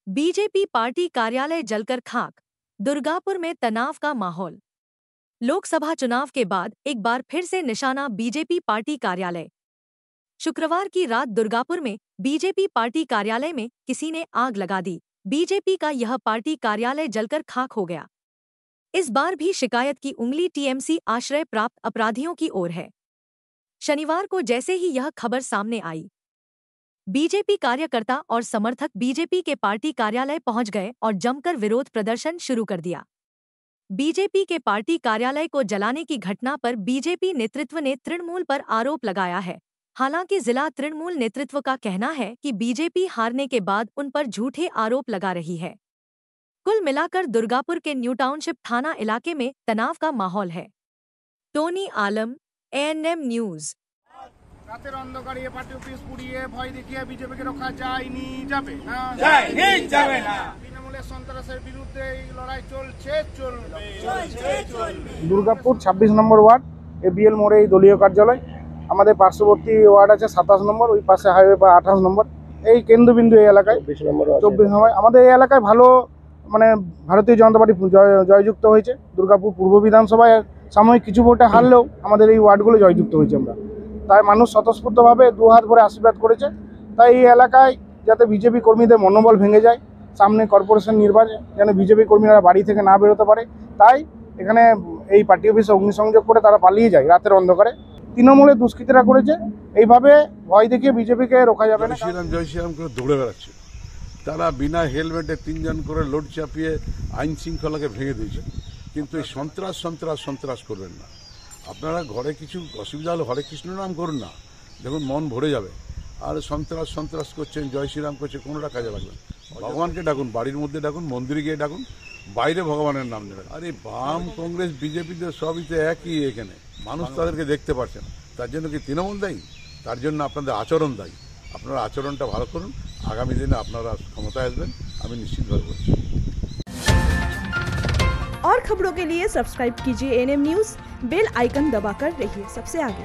BJP party कार्यालय जलकर खाक, दुर्गापुर में तनाव का माहौल। लोकसभा चुनाव के बाद एक बार फिर से निशाना बीजेपी पार्टी कार्यालय। शुक्रवार की रात दुर्गापुर में बीजेपी पार्टी कार्यालय में किसी ने आग लगा दी। बीजेपी का यह पार्टी कार्यालय जलकर खाक हो गया। इस बार भी शिकायत की उंगली टीएमसी आश्रय प्राप्त अपराधियों की ओर है। शनिवार को जैसे ही यह खबर सामने आई, बीजेपी कार्यकर्ता और समर्थक बीजेपी के पार्टी कार्यालय पहुंच गए और जमकर विरोध प्रदर्शन शुरू कर दिया। बीजेपी के पार्टी कार्यालय को जलाने की घटना पर बीजेपी नेतृत्व ने तृणमूल पर आरोप लगाया है। हालांकि जिला तृणमूल नेतृत्व का कहना है कि बीजेपी हारने के बाद उन पर झूठे आरोप लगा रही है। कुल मिलाकर दुर्गापुर के न्यू टाउनशिप थाना इलाके में तनाव का माहौल है। टोनी आलम, एएनएम न्यूज। রাতের অন্ধকারে পার্টি অফিস পুড়িয়ে ভয় দেখিয়ে বিজেপিকে রক্ষা যায়নি, যাবে না, তৃণমূলের সন্ত্রাসের বিরুদ্ধে এই লড়াই চলবে। দুর্গাপুর 26 নম্বর ওয়ার্ড এবিএল মোড়ে এই দলীয় কার্যালয়। আমাদের পার্শ্ববর্তী ওয়ার্ড আছে 27 নম্বর, ওই পাশে হাইওয়ে বা 28 নম্বর। এই কেন্দ্রবিন্দু এই এলাকায় 24 নম্বর। আমাদের এই এলাকায় ভালো ভারতীয় জনতা পার্টি জয়যুক্ত হয়েছে। দুর্গাপুর পূর্ব বিধানসভায় সাময়িক কিছু ভোটে হারলেও আমাদের এই ওয়ার্ডগুলো জয়যুক্ত হয়েছে। আমরা তাই মানুষ স্বতঃস্ফূর্তভাবে দুহাত ভরে আশীর্বাদ করেছে। তাই এই এলাকায় যাতে বিজেপি কর্মীদের মনোবল ভেঙে যায়, সামনে কর্পোরেশন নির্বাচন যেন বিজেপি কর্মীরা বাড়ি থেকে না বেরোতে পারে, তাই এখানে এই পার্টি অফিসে অগ্নিসংযোগ করে তারা পালিয়ে যায় রাতের অন্ধকারে। তৃণমূলের দুষ্কৃতীরা করেছে, এইভাবে ভয় দেখিয়ে বিজেপিকে রোখা যাবে না। জয় শ্রীরাম করে দৌড়ে বেড়াচ্ছে, তারা বিনা হেলমেটে 3 জন করে লোড চাপিয়ে আইন শৃঙ্খলাকে ভেঙে দিয়েছে। কিন্তু এই সন্ত্রাস করবেন না। আপনারা ঘরে কিছু অসুবিধা হলে হরে কৃষ্ণ নাম করুন না, দেখুন মন ভরে যাবে। আর সন্ত্রাস করছেন, জয় শ্রীরাম করছে, কোনোটা কাজে লাগবে না। ভগবানকে ডাকুন, বাড়ির মধ্যে ডাকুন, মন্দিরে গিয়ে ডাকুন, বাইরে ভগবানের নাম নেবেন। আরে বাম কংগ্রেস বিজেপিতে সবই তো একই, এখানে মানুষ তাদেরকে দেখতে পাচ্ছে না। তার জন্য কি তৃণমূল দায়ী? তার জন্য আপনাদের আচরণ দায়ী। আপনারা আচরণটা ভালো করুন, আগামী দিনে আপনারা ক্ষমতায় আসবেন, আমি নিশ্চিতভাবে বলছি। और खबरों के लिए सब्सक्राइब कीजिए एएनएम न्यूज़, बेल आइकन दबाकर रहिए सबसे आगे।